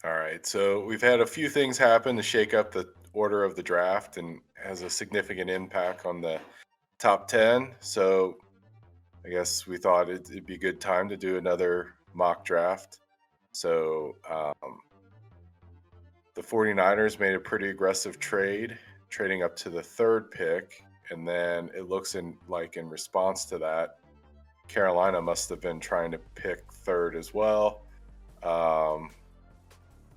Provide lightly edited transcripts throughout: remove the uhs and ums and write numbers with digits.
All right. So we've had a few things happen to shake up the order of the draft and has a significant impact on the top 10. So I guess we thought it'd be a good time to do another mock draft. So the 49ers made a pretty aggressive trade, trading up to the third pick. And then it looks in response to that, Carolina must have been trying to pick third as well.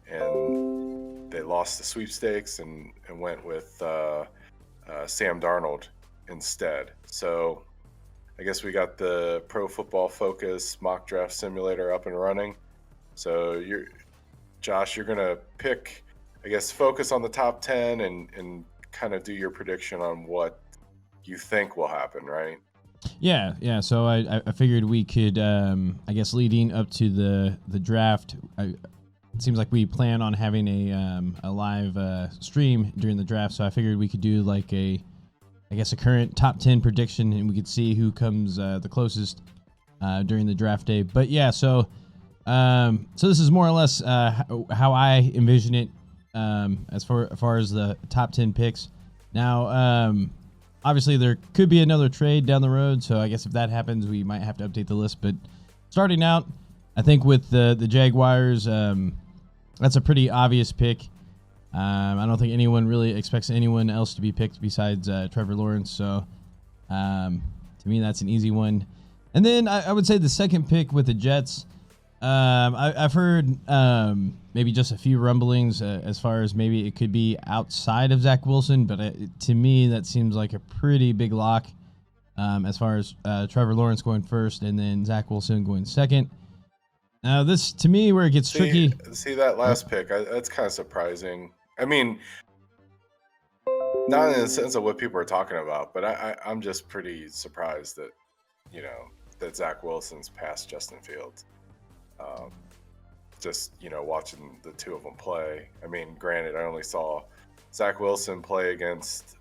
And they lost the sweepstakes and went with Sam Darnold instead. So I guess we got the Pro Football Focus mock draft simulator up and running. So Josh, you're gonna pick, I guess, focus on the top 10 and kind of do your prediction on what you think will happen, right? Yeah. So I figured we could, I guess, leading up to the draft. It seems like we plan on having a live stream during the draft, so I figured we could do like a current top 10 prediction, and we could see who comes the closest during the draft day. But yeah, so this is more or less how I envision it as far as the top 10 picks. Now, obviously, there could be another trade down the road, so I guess if that happens, we might have to update the list. But starting out, I think with the Jaguars, that's a pretty obvious pick. I don't think anyone really expects anyone else to be picked besides Trevor Lawrence. So to me, that's an easy one. And then I would say the second pick with the Jets. I've heard maybe just a few rumblings as far as maybe it could be outside of Zach Wilson, but to me, that seems like a pretty big lock as far as Trevor Lawrence going first and then Zach Wilson going second. Now, this, to me, where it gets tricky. See that last pick? That's kind of surprising. I mean, not in the sense of what people are talking about, but I'm just pretty surprised that, that Zach Wilson's past Justin Fields. Just, watching the two of them play. I mean, granted, I only saw Zach Wilson play against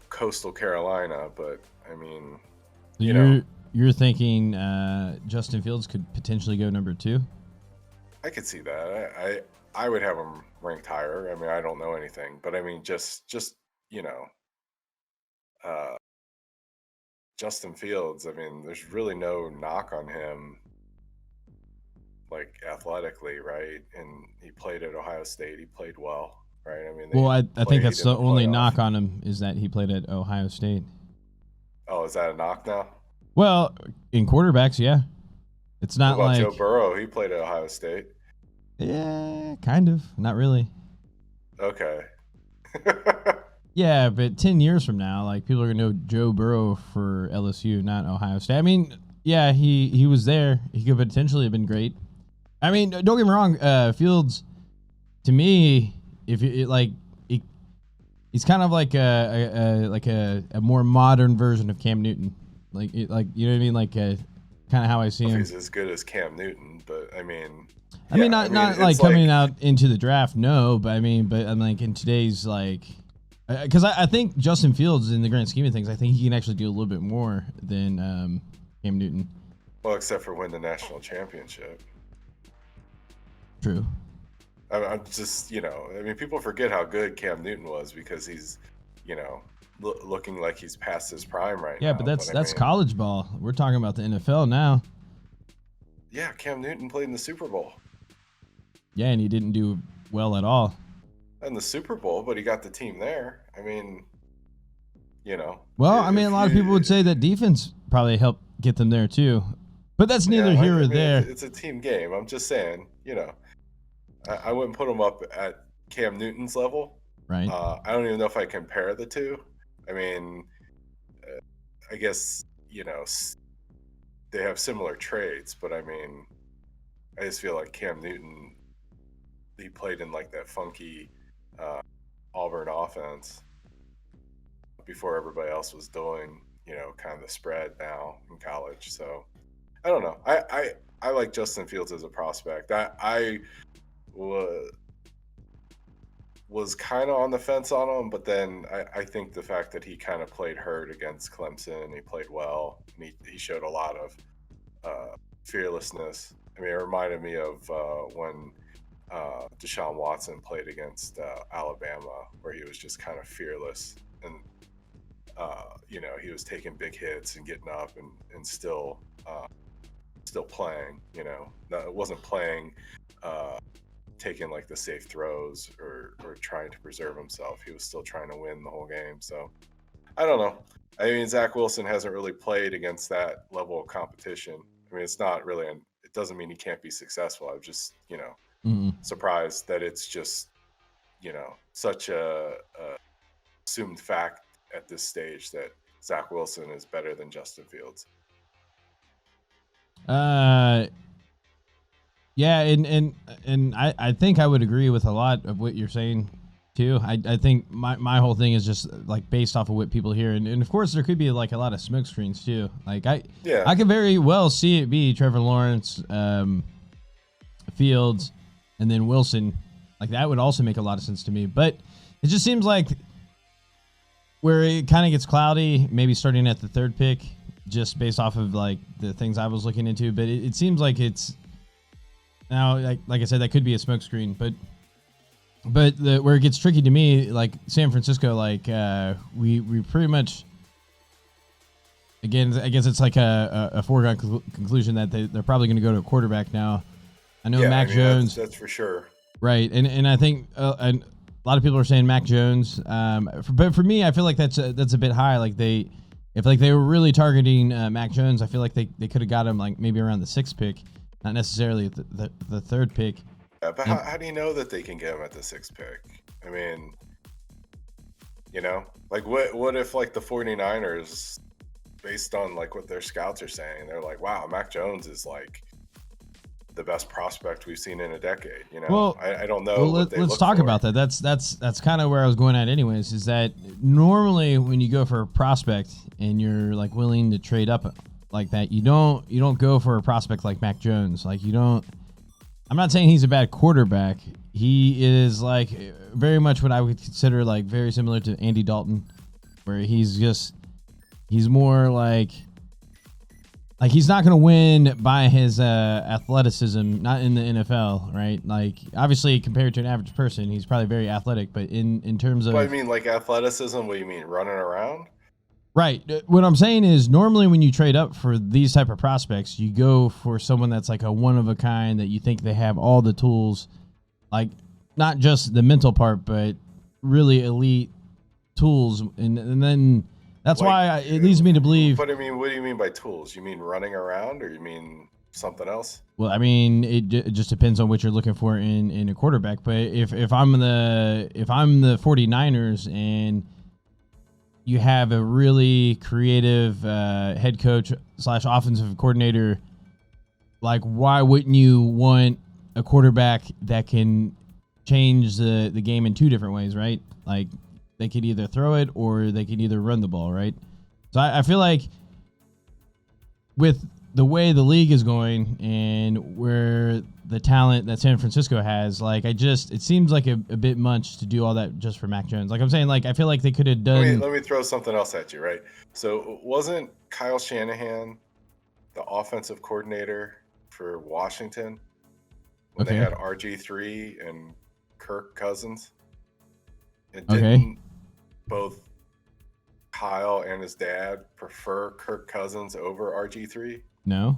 Coastal Carolina, but I mean, You're thinking Justin Fields could potentially go number 2? I could see that. I would have him ranked higher. I mean, I don't know anything, but I mean, just Justin Fields. I mean, there's really no knock on him, like athletically, right? And he played at Ohio State. He played well, right? I mean, I think that's the only knock on him is that he played at Ohio State. Oh, is that a knock now? Well, in quarterbacks, yeah. It's not what about like Joe Burrow. He played at Ohio State. Yeah, kind of. Not really. Okay. Yeah, but 10 years from now, like, people are going to know Joe Burrow for LSU, not Ohio State. I mean, yeah, he was there. He could potentially have been great. I mean, don't get me wrong. Fields, to me, he's kind of like a more modern version of Cam Newton. Like you know what I mean? Like kind of how I see him. He's as good as Cam Newton, but I mean, not like coming out into the draft, no. But I'm like in today's because I think Justin Fields, in the grand scheme of things, I think he can actually do a little bit more than Cam Newton. Well, except for win the national championship. True. I'm just, I mean, people forget how good Cam Newton was because he's, looking like he's past his prime right now. Yeah, but that's college ball. We're talking about the NFL now. Yeah, Cam Newton played in the Super Bowl. Yeah, and he didn't do well at all. In the Super Bowl, but he got the team there. I mean, Well, I mean, a lot of people would say that defense probably helped get them there too. But that's neither here or there. It's a team game. I'm just saying, I wouldn't put him up at Cam Newton's level. Right. I don't even know if I compare the two. I mean, I guess, they have similar traits, but I mean, I just feel like Cam Newton, he played in like that funky Auburn offense before everybody else was doing, kind of the spread now in college. So I don't know. I like Justin Fields as a prospect. I was kind of on the fence on him, but then I think the fact that he kind of played hurt against Clemson, he played well, and he showed a lot of fearlessness. I mean, it reminded me of when Deshaun Watson played against Alabama, where he was just kind of fearless, and he was taking big hits and getting up and still playing. It wasn't playing, taking like the safe throws or trying to preserve himself. He was still trying to win the whole game. So I don't know. I mean, Zach Wilson hasn't really played against that level of competition. I mean, it's not really, it doesn't mean he can't be successful. I'm just, surprised that it's just, such a assumed fact at this stage that Zach Wilson is better than Justin Fields. Yeah, and I think I would agree with a lot of what you're saying too. I think my whole thing is just like based off of what people hear, and of course there could be like a lot of smoke screens too. Like I could very well see it be Trevor Lawrence, Fields, and then Wilson. Like that would also make a lot of sense to me. But it just seems like where it kind of gets cloudy, maybe starting at the third pick, just based off of like the things I was looking into. But it seems like it's now, like I said, that could be a smokescreen. But where it gets tricky to me, like San Francisco, like we pretty much, again, I guess it's like a foregone conclusion that they're probably going to go to a quarterback now. I know Mac Jones. That's for sure. Right, and I think a lot of people are saying Mac Jones. But for me, I feel like that's a bit high. Like if they were really targeting Mac Jones, I feel like they could have got him like maybe around the 6th pick, not necessarily the 3rd pick. Yeah, but how do you know that they can get him at the 6th pick? I mean, like what if like the 49ers, based on like what their scouts are saying, they're like, wow, Mac Jones is like the best prospect we've seen in a decade. Well, I don't know. Well, let's talk about that. That's kind of where I was going at anyways, is that normally when you go for a prospect and you're like willing to trade up like that, you don't go for a prospect like Mac Jones. Like I'm not saying he's a bad quarterback. He is like very much what I would consider like very similar to Andy Dalton, where he's more like he's not going to win by his athleticism, not in the NFL, right? Like, obviously, compared to an average person, he's probably very athletic, but in terms of... What, I mean, like athleticism, what do you mean, running around? Right. What I'm saying is, normally when you trade up for these type of prospects, you go for someone that's like a one-of-a-kind, that you think they have all the tools, like, not just the mental part, but really elite tools, and then... That's why it leads me to believe. But I mean, what do you mean by tools? You mean running around, or you mean something else? Well, I mean, it just depends on what you're looking for in a quarterback. But if I'm the 49ers and you have a really creative head coach / offensive coordinator, like why wouldn't you want a quarterback that can change the game in 2 different ways, right? Like, they could either throw it or they could either run the ball, right? So I feel like with the way the league is going and where the talent that San Francisco has, like it seems like a bit much to do all that just for Mac Jones. Like I'm saying, like I feel like they could have done. Let me throw something else at you, right? So wasn't Kyle Shanahan the offensive coordinator for Washington when they had RG3 and Kirk Cousins? And didn't both Kyle and his dad prefer Kirk Cousins over RG3? No.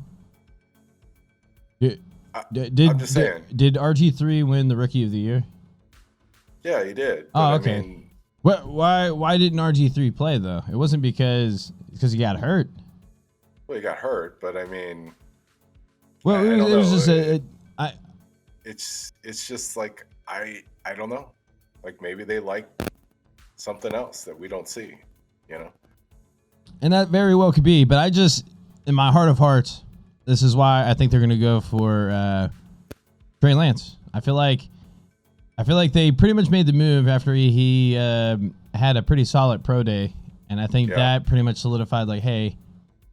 I'm just saying. Did RG3 win the Rookie of the Year? Yeah, he did. Oh, okay. I mean, why didn't RG3 play though? It wasn't because he got hurt. Well, he got hurt, but I mean, well, it was just it's just like I don't know. Like maybe they like something else that we don't see, And that very well could be, but I just, in my heart of hearts, this is why I think they're going to go for Trey Lance. I feel like they pretty much made the move after he had a pretty solid pro day, and I think that pretty much solidified like, hey,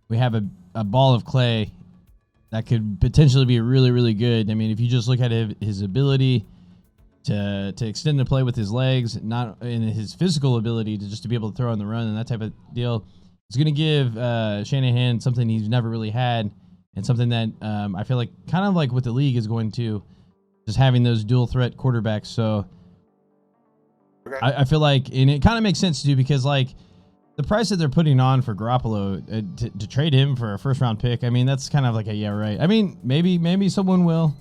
we have a ball of clay that could potentially be really, really good. I mean, if you just look at his ability to extend the play with his legs, not in his physical ability to be able to throw on the run and that type of deal, it's going to give Shanahan something he's never really had and something that I feel like kind of like what the league is going to, just having those dual threat quarterbacks. So Okay. I feel like, and it kind of makes sense to do because like the price that they're putting on for Garoppolo to trade him for a first round pick. I mean, that's kind of like a yeah, right. I mean, maybe someone will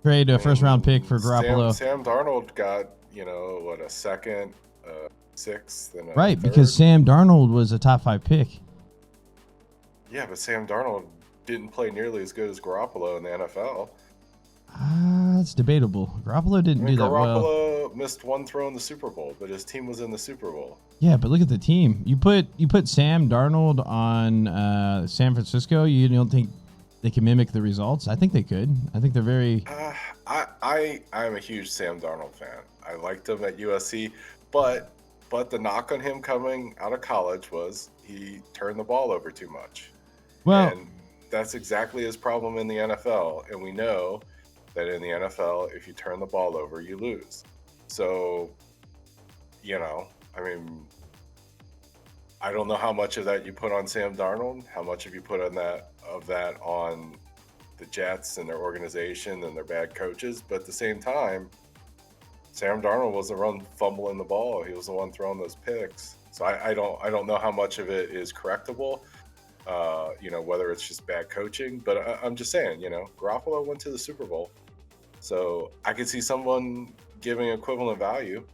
trade a first round pick for Garoppolo. Sam Darnold got, what, a second, sixth, and a Right, third? because Sam Darnold was a top 5 pick. Yeah, but Sam Darnold didn't play nearly as good as Garoppolo in the NFL. It's debatable. Garoppolo didn't do that well. Garoppolo missed one throw in the Super Bowl, but his team was in the Super Bowl. Yeah, but look at the team. You put Sam Darnold on San Francisco. You don't think they can mimic the results? I think they could. I think they're very. I'm a huge Sam Darnold fan. I liked him at USC, but the knock on him coming out of college was he turned the ball over too much. Well, and that's exactly his problem in the NFL. And we know that in the NFL, if you turn the ball over, you lose. So, I mean, I don't know how much of that you put on Sam Darnold, how much have you put on that on the Jets and their organization and their bad coaches. But at the same time, Sam Darnold was the one fumbling the ball. He was the one throwing those picks. So I don't know how much of it is correctable. Whether it's just bad coaching, but I'm just saying, Garoppolo went to the Super Bowl, so I could see someone giving equivalent value.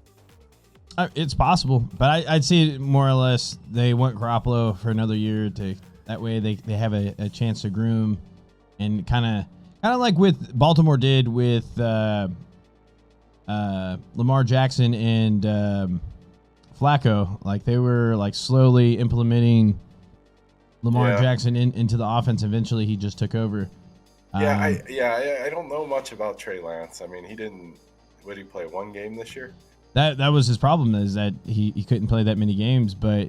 It's possible, but I'd see it more or less they want Garoppolo for another year that way they have a chance to groom, and kind of like with Baltimore did with Lamar Jackson and Flacco. Like they were like slowly implementing Lamar Jackson into the offense. Eventually, he just took over. I don't know much about Trey Lance. I mean, would he play one game this year? That was his problem, is that he couldn't play that many games. But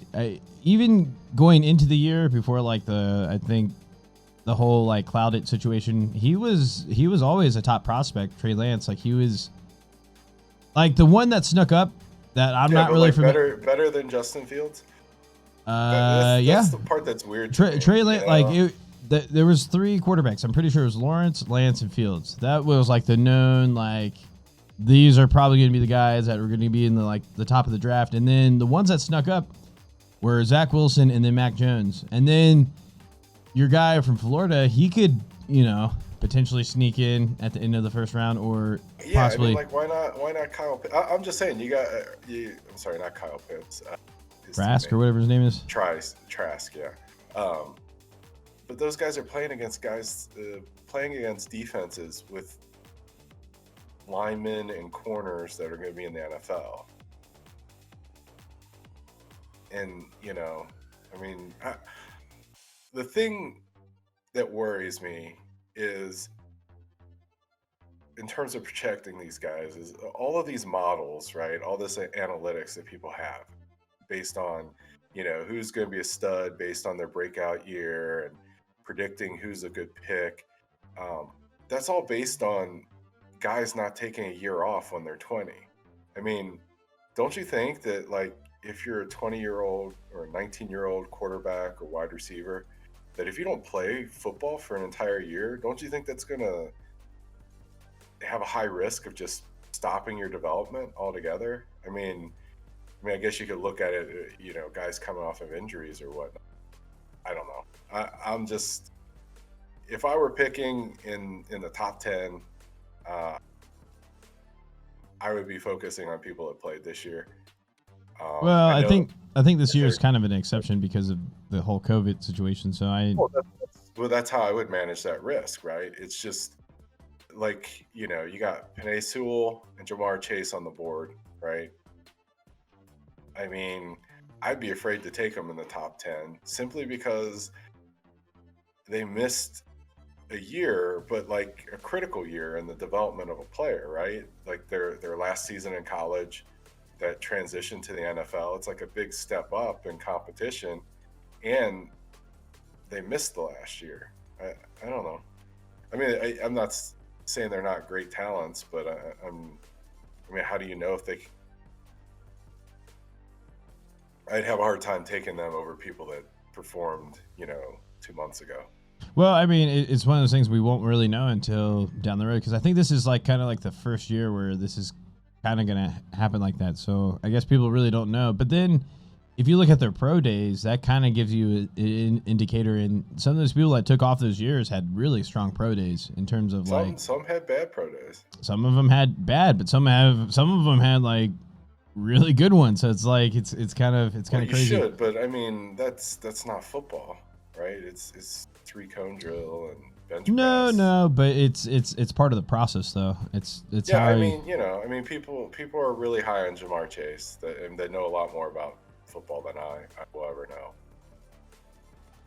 even going into the year before, like I think the whole like clouded situation, he was always a top prospect. Trey Lance, like he was like the one that snuck up that I'm not really familiar. Better than Justin Fields. That's the part that's weird. Trey Lance, there was 3 quarterbacks. I'm pretty sure it was Lawrence, Lance, and Fields. That was like the known, like these are probably going to be the guys that were going to be in the top of the draft. And then the ones that snuck up were Zach Wilson and then Mac Jones. And then your guy from Florida, he could, potentially sneak in at the end of the first round, or possibly. I mean, like why not Kyle Pitts? I'm just saying I'm sorry, not Kyle Pitts. Trask or whatever his name is. Trask, yeah. But those guys are playing against defenses with linemen and corners that are going to be in the NFL. And, the thing that worries me is, in terms of protecting these guys, is all of these models, right? All this analytics that people have based on, who's going to be a stud based on their breakout year and predicting who's a good pick. That's all based on guys not taking a year off when they're 20. I mean, don't you think that, like, if you're a 20-year-old or a 19-year-old quarterback or wide receiver, that if you don't play football for an entire year, don't you think that's going to have a high risk of just stopping your development altogether? I mean, I guess you could look at it, guys coming off of injuries or whatnot. I don't know. I'm just, if I were picking in the top 10, I would be focusing on people that played this year. Well, I think this year is kind of an exception because of the whole COVID situation. So that's how I would manage that risk, right? It's just like, you got Penei Sewell and Jamar Chase on the board, right? I mean, I'd be afraid to take them in the top 10 simply because they missed a year, but like a critical year in the development of a player, right? Like their last season in college, that transition to the NFL, it's like a big step up in competition, and they missed the last year. I don't know. I mean, I'm not saying they're not great talents, but how do you know if they? I'd have a hard time taking them over people that performed, 2 months ago. Well, I mean, it's one of those things we won't really know until down the road, because I think this is like kind of like the first year where this is kind of going to happen like that. So I guess people really don't know. But then if you look at their pro days, that kind of gives you an indicator. And some of those people that took off those years had really strong pro days in terms of some had bad pro days. Some of them had bad, but some of them had like really good ones. So it's like it's kind of crazy. You should, but I mean that's not football, right? It's 3-cone drill and bench press. No, but it's part of the process though. It's yeah. How I mean, people are really high on Jamar Chase, and they know a lot more about football than I will ever know.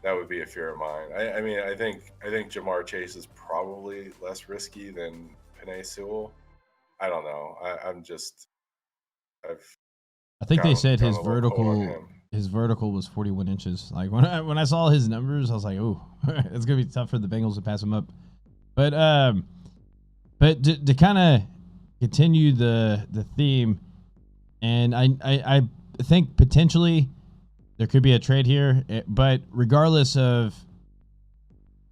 That would be a fear of mine. I mean, I think Jamar Chase is probably less risky than Penei Sewell. I don't know. I think they said his vertical was 41 inches. Like when I saw his numbers, I was like, oh, it's gonna be tough for the Bengals to pass him up. But to kind of continue the theme, and I think potentially there could be a trade here, but regardless of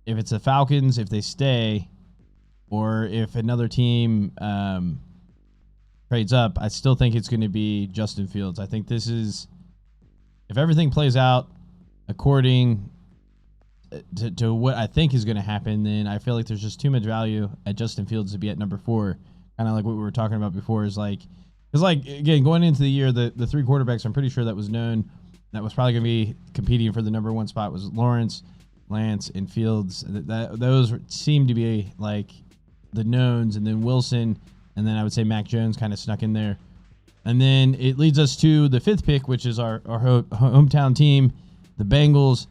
if it's the Falcons, if they stay, or if another team trades up, I still think it's going to be Justin Fields. I think this is, if everything plays out according to what I think is going to happen, then I feel like there's just too much value at Justin Fields to be at number 4. Kind of like what we were talking about before is like, because like again, going into the year, the 3 quarterbacks, I'm pretty sure that was known that was probably going to be competing for the number 1 spot was Lawrence, Lance, and Fields. Those seem to be like the knowns, and then Wilson, and then I would say Mac Jones kind of snuck in there. And then it leads us to the 5th pick, which is our hometown team, the Bengals.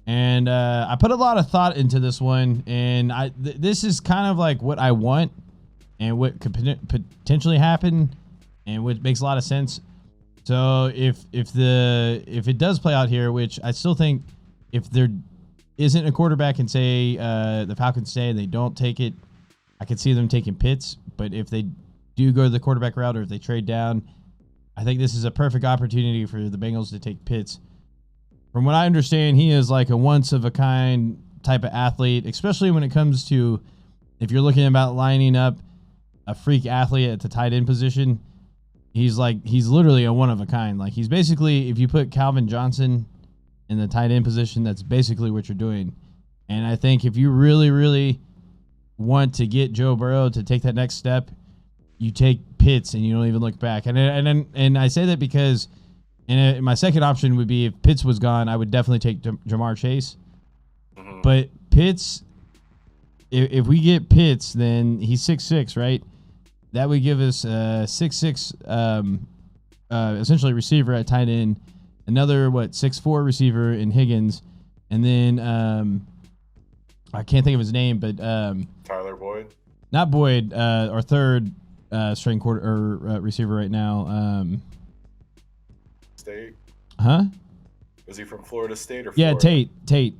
And I put a lot of thought into this one, and this is kind of like what I want and what could potentially happen, and what makes a lot of sense. So if it does play out here, which I still think, if there isn't a quarterback and say the Falcons stay and they don't take it, I could see them taking Pitts. But if they do go the quarterback route, or if they trade down, I think this is a perfect opportunity for the Bengals to take Pitts. From what I understand, he is like a once-of-a-kind type of athlete, especially when it comes to, if you're looking about lining up a freak athlete at the tight end position, he's literally a one-of-a-kind. Like, he's basically, if you put Calvin Johnson in the tight end position, that's basically what you're doing. And I think if you really, really want to get Joe Burrow to take that next step, you take Pitts and you don't even look back. And I say that because my second option would be, if Pitts was gone, I would definitely take Jamar Chase. Mm-hmm. But Pitts, if we get Pitts, then he's 6'6", right? That would give us a 6'6", essentially receiver at tight end, another 6'4" receiver in Higgins, and then I can't think of his name, but Tyler Boyd, not Boyd, our third string receiver right now. State? Huh? Was he from Florida State or Florida? Yeah, Tate.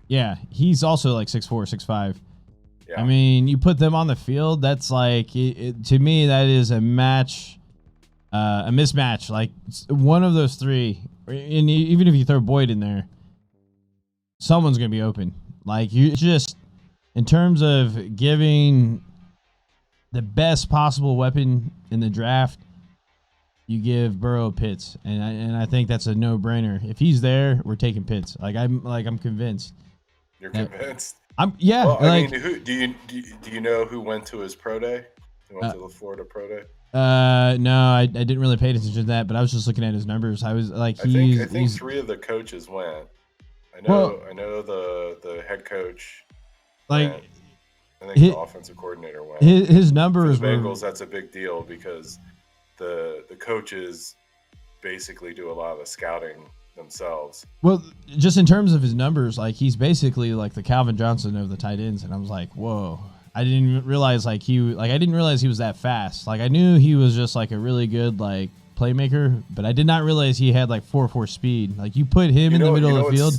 Yeah, he's also like 6'4", 6'5". Yeah. I mean, you put them on the field, that's like, to me, that is a mismatch. Like, one of those 3, and even if you throw Boyd in there, someone's going to be open. Like, you just, in terms of giving the best possible weapon in the draft, you give Burrow Pitts, and I think that's a no-brainer. If he's there, we're taking Pitts. I'm convinced. You're convinced? Yeah. Well, I mean, who do you know who went to his pro day? Who went to the Florida pro day? No, I didn't really pay attention to that, but I was just looking at his numbers. I was like, I think 3 of the coaches went. I know the head coach. Like, went. I think the offensive coordinator went. His numbers for the Bengals, that's a big deal, because the coaches basically do a lot of the scouting themselves. Well, just in terms of his numbers, like, he's basically like the Calvin Johnson of the tight ends, and I was like, whoa. I didn't realize I didn't realize he was that fast. Like, I knew he was just like a really good like playmaker, but I did not realize he had like 4.4 speed. Like, you put him in the middle of the field.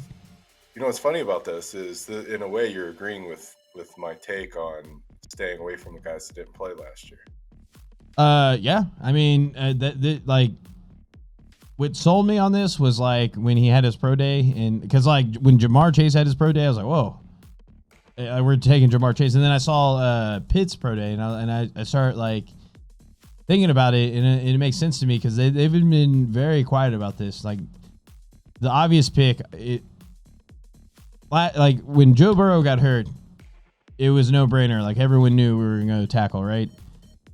You know what's funny about this is that, in a way, you're agreeing with my take on staying away from the guys that didn't play last year. Yeah. I mean, like, what sold me on this was like when he had his pro day, and because like when Jamar Chase had his pro day, I was like, whoa. we're taking Jamar Chase, and then I saw Pitt's pro day, and I started like thinking about it, and it makes sense to me because they've been very quiet about this. Like the obvious pick, like when Joe Burrow got hurt, it was no brainer. Like everyone knew we were going to tackle, right?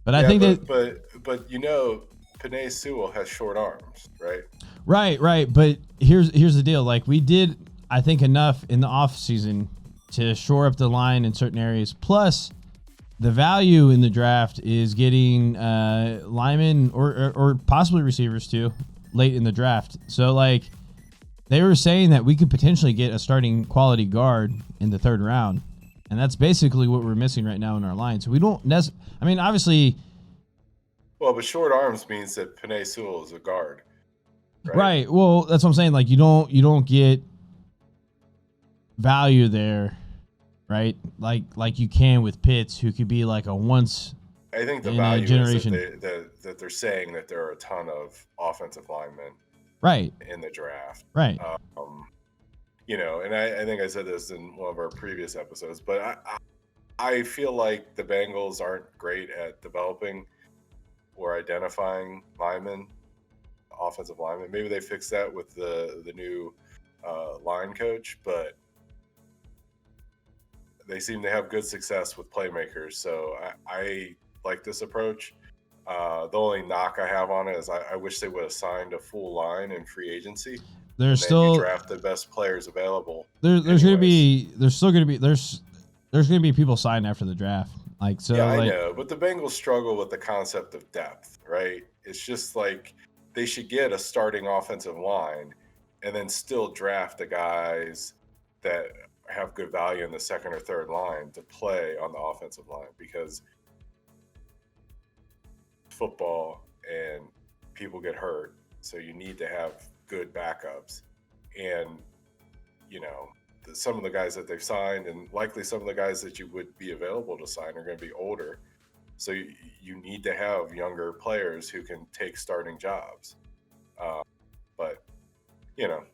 But I think but you know, Penei Sewell has short arms, right? Right. But here's the deal. Like we did, I think, enough in the off season to shore up the line in certain areas. Plus, the value in the draft is getting linemen or possibly receivers too late in the draft. So like they were saying that we could potentially get a starting quality guard in the 3rd round. And that's basically what we're missing right now in our line. So we don't I mean, obviously. Well, but short arms means that Penei Sewell is a guard. Right. Well, that's what I'm saying. Like you don't get value there, right? Like you can with Pitts, who could be like a once. I think the value generation is that they're saying that there are a ton of offensive linemen, right, in the draft, right. You know, and I think I said this in one of our previous episodes, but I feel like the Bengals aren't great at developing or identifying linemen, offensive linemen. Maybe they fix that with the new line coach, but they seem to have good success with playmakers. So I like this approach. The only knock I have on it is I wish they would have signed a full line in free agency. There's still draft the best players available. There's going to be people signed after the draft. Like so, yeah, like, I know, but the Bengals struggle with the concept of depth, right? It's just like they should get a starting offensive line, and then still draft the guys that have good value in the 2nd or 3rd line to play on the offensive line, because football and people get hurt, so you need to have good backups. And you know, some of the guys that they've signed, and likely some of the guys that you would be available to sign, are going to be older, so you need to have younger players who can take starting jobs. But you know,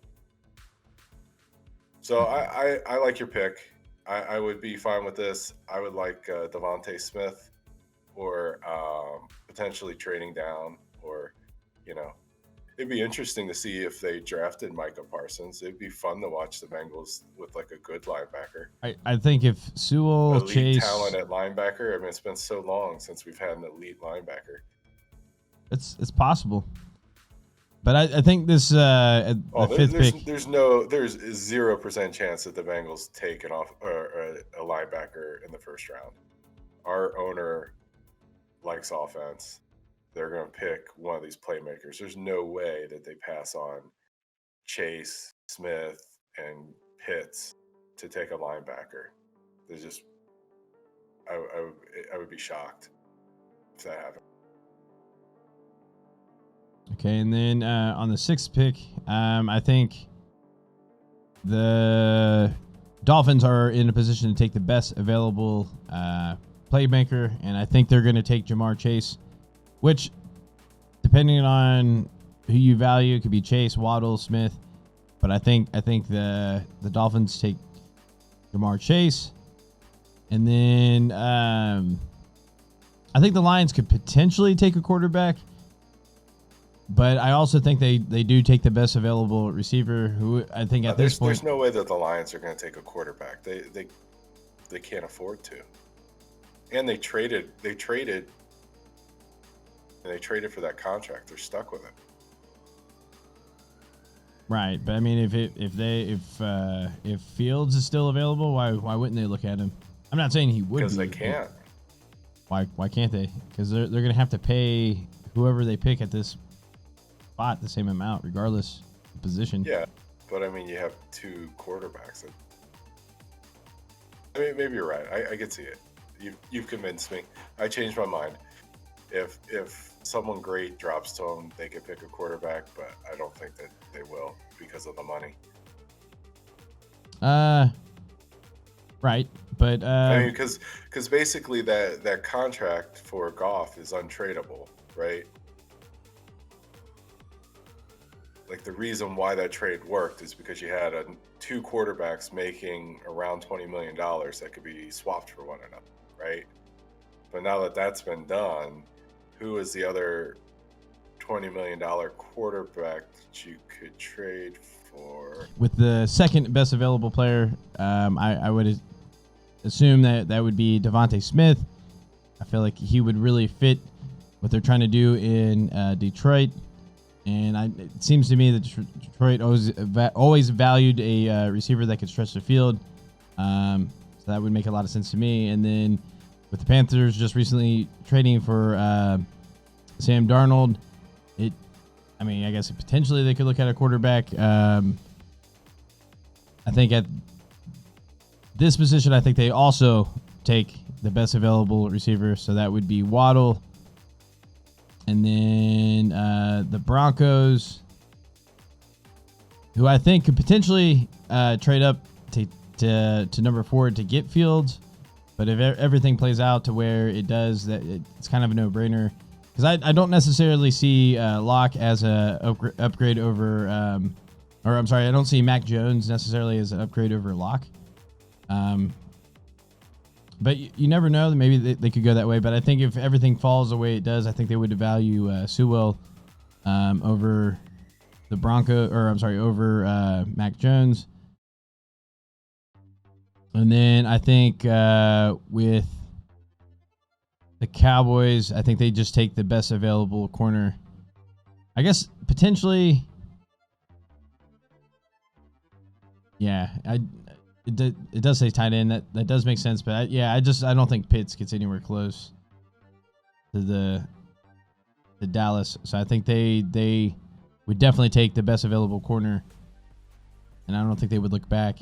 so I like your pick. I would be fine with this. I would like Devontae Smith, or potentially trading down, or you know, it'd be interesting to see if they drafted Micah Parsons. It'd be fun to watch the Bengals with like a good linebacker. I think if Sewell, elite Chase, talent at linebacker. I mean, it's been so long since we've had an elite linebacker. It's possible, but I think this the 5th pick. There's 0% chance that the Bengals take a linebacker in the 1st round. Our owner likes offense. They're going to pick one of these playmakers. There's no way that they pass on Chase, Smith, and Pitts to take a linebacker. There's just, I would be shocked if that happened. Okay, and then on the 6th pick, I think the Dolphins are in a position to take the best available playmaker, and I think they're going to take Jamar Chase, which, depending on who you value, it could be Chase, Waddle, Smith, but I think the Dolphins take Jamar Chase, and then I think the Lions could potentially take a quarterback, but I also think they do take the best available receiver, who I think at this point, there's no way that the Lions are going to take a quarterback. They can't afford to, and they traded for that contract. They're stuck with it. Right, but I mean, if Fields is still available, why wouldn't they look at him? I'm not saying he would, because they can't. Why can't they? Because they're going to have to pay whoever they pick at this spot the same amount, regardless of position. Yeah, but I mean, you have 2 quarterbacks. I mean, maybe you're right. I can see it. You've convinced me. I changed my mind. If someone great drops to them, they could pick a quarterback, but I don't think that they will because of the money. Right, but I mean, because basically that contract for Goff is untradeable, right? like the reason why that trade worked is because you had two quarterbacks making around $20 million that could be swapped for one another, right? But now that that's been done, who is the other $20 million quarterback that you could trade for? With the second best available player, I would assume that would be Devontae Smith. I feel like he would really fit what they're trying to do in Detroit. And it seems to me that Detroit always valued a receiver that could stretch the field. So that would make a lot of sense to me. And then with the Panthers just recently trading for Sam Darnold, I guess potentially they could look at a quarterback. I think at this position, I think they also take the best available receiver. So that would be Waddle. And then the Broncos, who I think could potentially trade up to number 4 to get Fields. But if everything plays out to where it does, that it's kind of a no-brainer. Because I don't necessarily see Locke as a upgrade over, I don't see Mac Jones necessarily as an upgrade over Locke. But you never know. Maybe they could go that way. But I think if everything falls the way it does, I think they would value Sewell over the over Mac Jones. And then I think with the Cowboys, I think they just take the best available corner. I guess potentially, yeah. It does say tight end. That does make sense, but I don't think Pitts gets anywhere close to the Dallas. So I think they would definitely take the best available corner, and I don't think they would look back.